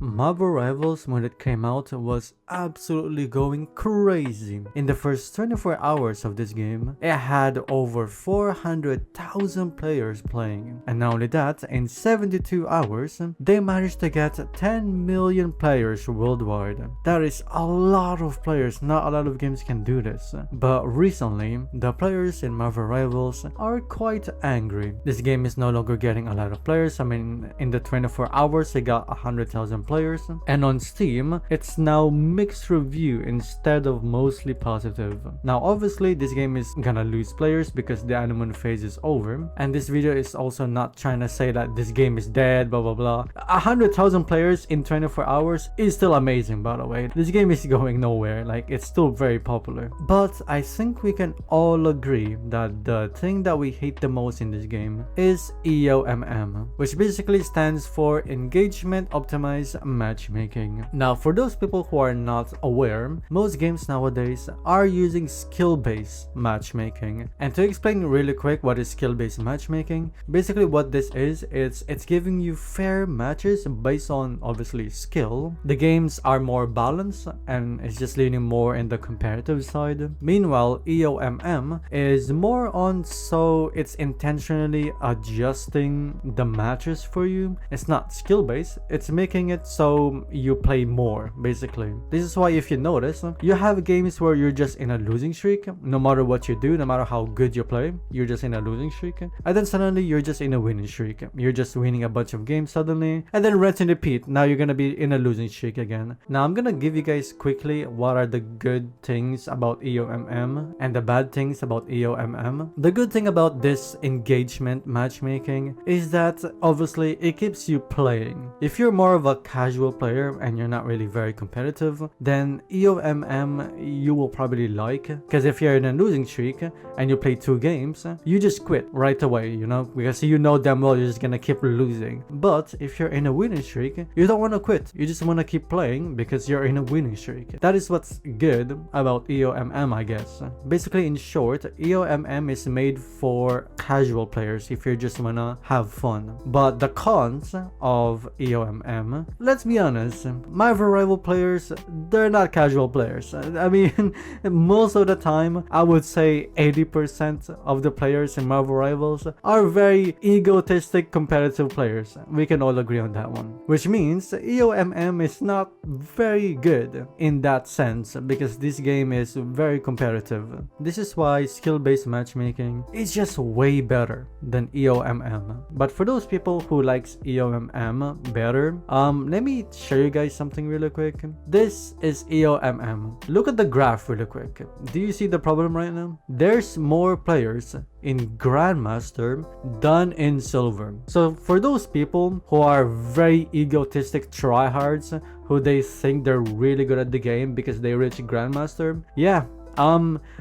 Marvel Rivals, when it came out, was absolutely going crazy. In the first 24 hours of this game, it had over 400,000 players playing. And not only that, in 72 hours, they managed to get 10 million players worldwide. That is a lot of players. Not a lot of games can do this. But recently, the players in Marvel Rivals are quite angry. This game is no longer getting a lot of players. I mean, in the 24 hours, it got 100,000 players. And on Steam, it's now mixed review instead of mostly positive. Now, obviously, this game is gonna lose players because the honeymoon phase is over. And this video is also not trying to say that this game is dead, blah blah blah. 100,000 players in 24 hours is still amazing, by the way. This game is going nowhere. Like, it's still very popular. But I think we can all agree that the thing that we hate the most in this game is EOMM, which basically stands for Engagement Optimized Matchmaking. Now, for those people who are not aware, most games nowadays are using skill-based matchmaking. And to explain really quick what is skill-based matchmaking, basically what this is, it's giving you fair matches based on obviously skill. The games are more balanced and it's just leaning more in the competitive side. Meanwhile, EOMM is more on, so it's intentionally adjusting the matches for you. It's not skill-based, it's making it so you play more, basically. This is why, if you notice, you have games where you're just in a losing streak. No matter what you do, no matter how good you play, you're just in a losing streak. And then suddenly you're just in a winning streak. You're just winning a bunch of games suddenly. And then rinse and repeat. Now you're gonna be in a losing streak again. Now I'm gonna give you guys quickly what are the good things about EOMM and the bad things about EOMM. The good thing about this engagement matchmaking is that obviously it keeps you playing. If you're more of a casual player and you're not really very competitive, then EOMM you will probably like, because if you're in a losing streak and you play 2 games, you just quit right away, you know, because you know damn well you're just gonna keep losing. But if you're in a winning streak, you don't want to quit, you just want to keep playing because you're in a winning streak. That is what's good about EOMM, I guess. Basically, in short, EOMM is made for casual players if you just wanna have fun. But the cons of EOMM, let's be honest, Marvel Rival players, they're not casual players. I mean, most of the time, I would say 80% of the players in Marvel Rivals are very egotistic competitive players. We can all agree on that one. Which means EOMM is not very good in that sense because this game is very competitive. This is why skill-based matchmaking is just way better than EOMM. But for those people who likes EOMM better, let me show you guys something really quick. This is EOMM. Look at the graph really quick. Do you see the problem right now? There's more players in Grandmaster than in Silver. So for those people who are very egotistic tryhards, who they think they're really good at the game because they reach Grandmaster, yeah,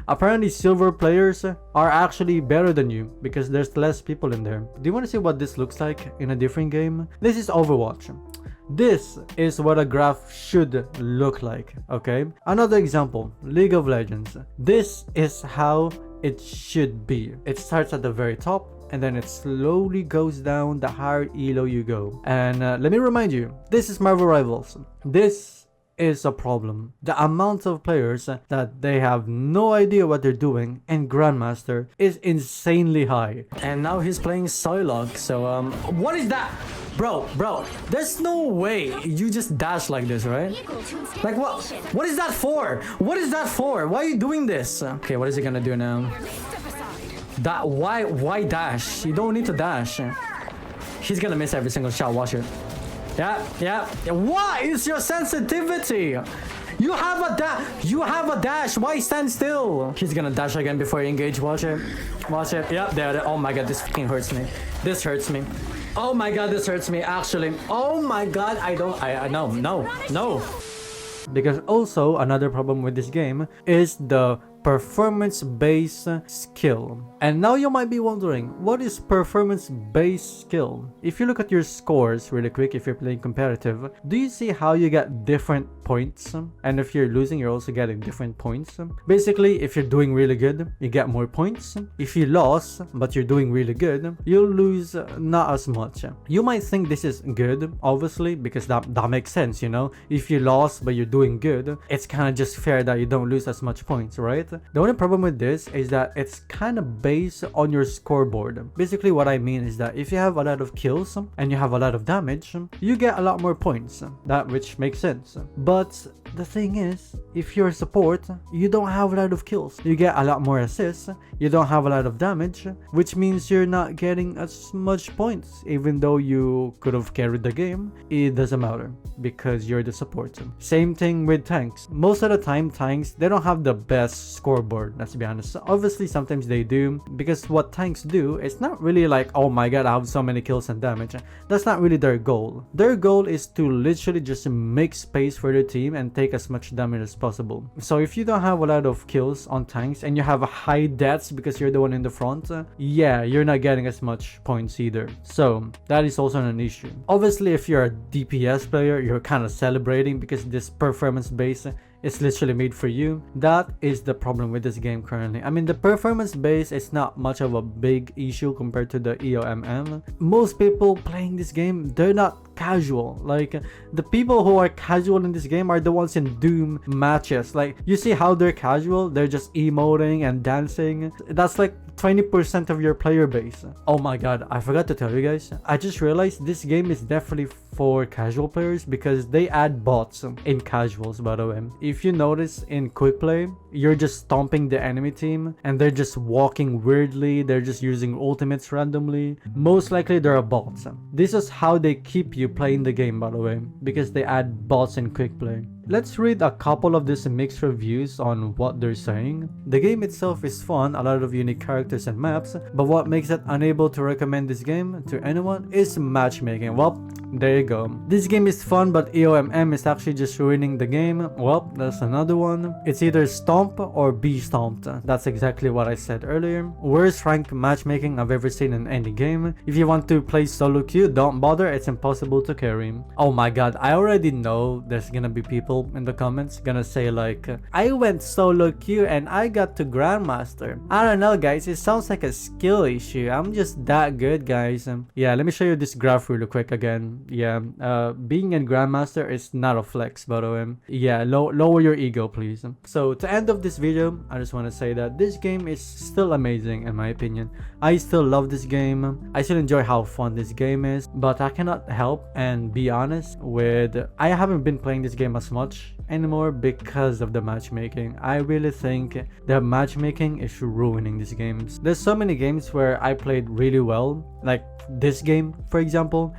apparently Silver players are actually better than you because there's less people in there. Do you want to see what this looks like in a different game? This is Overwatch. This is what a graph should look like, okay? Another example, League of Legends. This is how it should be. It starts at the very top and then it slowly goes down the higher elo you go. And let me remind you, this is Marvel Rivals. This is a problem. The amount of players that they have no idea what they're doing in Grandmaster is insanely high. And now he's playing Psylocke, so what is that? Bro, there's no way you just dash like this, right? Like what is that for? What is that for? Why are you doing this? Okay, what is he gonna do now? That why dash? You don't need to dash. He's gonna miss every single shot, watch it. Yeah. What is your sensitivity? You have a dash. Why stand still? He's gonna dash again before you engage. Watch it. Yeah, there. Oh my god, this fucking hurts me. This hurts me. Oh my god, this hurts me, actually. Oh my god, no. Because also, another problem with this game is the performance-based skill. And now you might be wondering, what is performance-based skill? If you look at your scores really quick, if you're playing competitive, do you see how you get different points, and if you're losing, you're also getting different points. Basically, if you're doing really good, you get more points. If you lost but you're doing really good, you'll lose not as much. You might think this is good, obviously, because that makes sense, you know. If you lost but you're doing good, it's kind of just fair that you don't lose as much points, right? The only problem with this is that it's kind of based on your scoreboard. Basically, what I mean is that if you have a lot of kills and you have a lot of damage, you get a lot more points, which makes sense. But the thing is, if you're a support, you don't have a lot of kills, you get a lot more assists, you don't have a lot of damage, which means you're not getting as much points. Even though you could have carried the game, it doesn't matter because you're the support. Same thing with tanks. Most of the time, tanks, they don't have the best scoreboard, let's be honest. Obviously, sometimes they do, because what tanks do, it's not really like, oh my god, I have so many kills and damage. That's not really their goal. Their goal is to literally just make space for their team and take as much damage as possible. So if you don't have a lot of kills on tanks and you have high deaths because you're the one in the front, yeah, you're not getting as much points either. So that is also an issue. Obviously, if you're a DPS player, you're kind of celebrating because this performance base is literally made for you. That is the problem with this game currently. I mean, the performance base is not much of a big issue compared to the EOMM. Most people playing this game, they're not casual. Like, the people who are casual in this game are the ones in Doom matches. Like, you see how they're casual? They're just emoting and dancing. That's like 20% of your player base. Oh my god, I forgot to tell you guys. I just realized this game is definitely for casual players because they add bots in casuals, by the way. If you notice in quick play, you're just stomping the enemy team and they're just walking weirdly, they're just using ultimates randomly. Most likely they're bots. This is how they keep you playing the game, by the way, because they add bots in quick play. Let's read a couple of these mixed reviews on what they're saying. The game itself is fun, a lot of unique characters and maps, but what makes it unable to recommend this game to anyone is matchmaking. Well, there you go. This game is fun, but EOMM is actually just ruining the game. Well, that's another one. It's either stomp or be stomped. That's exactly what I said earlier. Worst rank matchmaking I've ever seen in any game. If you want to play solo queue, don't bother, it's impossible to carry. Oh my god, I already know there's gonna be people in the comments gonna say like, I went solo queue and I got to Grandmaster. I don't know guys, it sounds like a skill issue. I'm just that good, guys. Yeah, let me show you this graph really quick again. Yeah, being in Grandmaster is not a flex, by the way. Yeah, lower your ego, please. So to end of this video, I just want to say that this game is still amazing in my opinion. I still love this game. I still enjoy how fun this game is, but I cannot help and be honest with, I haven't been playing this game as much anymore because of the matchmaking. I really think the matchmaking is ruining these games. There's so many games where I played really well, like this game for example,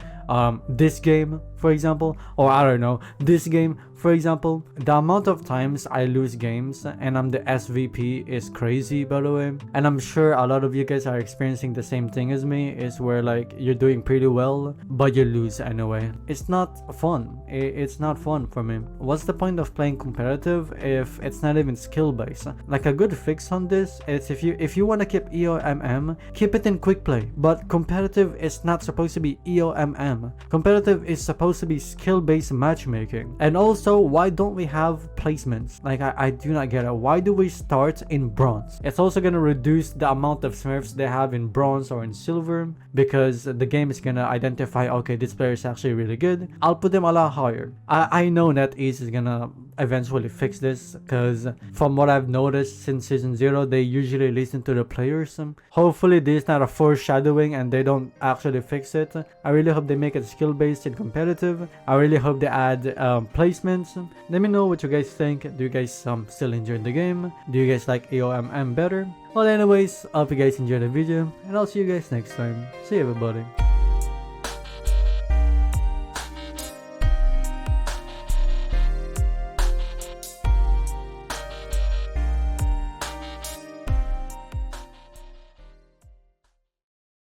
this game for example, or I don't know, this game for example. The amount of times I lose games and I'm the SVP is crazy, by the way, and I'm sure a lot of you guys are experiencing the same thing as me, is where like you're doing pretty well but you lose anyway. It's not fun. It's not fun for me. What's the point of playing competitive if it's not even skill based? Like, a good fix on this is if you want to keep EOMM, keep it in quick play, but competitive is not supposed to be EOMM. Competitive is supposed to be skill based matchmaking. And also, why don't we have placements? Like, I do not get it. Why do we start in bronze? It's also gonna reduce the amount of smurfs they have in bronze or in silver, because the game is gonna identify, okay, this player is actually really good, I'll put them a lot higher. I know NetEase is gonna eventually fix this, because from what I've noticed since season 0, they usually listen to the players. Hopefully this is not a foreshadowing and they don't actually fix it. I really hope they make it skill based and competitive. I really hope they add placements. Let me know what you guys think. Do you guys still enjoy the game? Do you guys like EOMM better? Well, anyways, I hope you guys enjoyed the video and I'll see you guys next time. See you, everybody.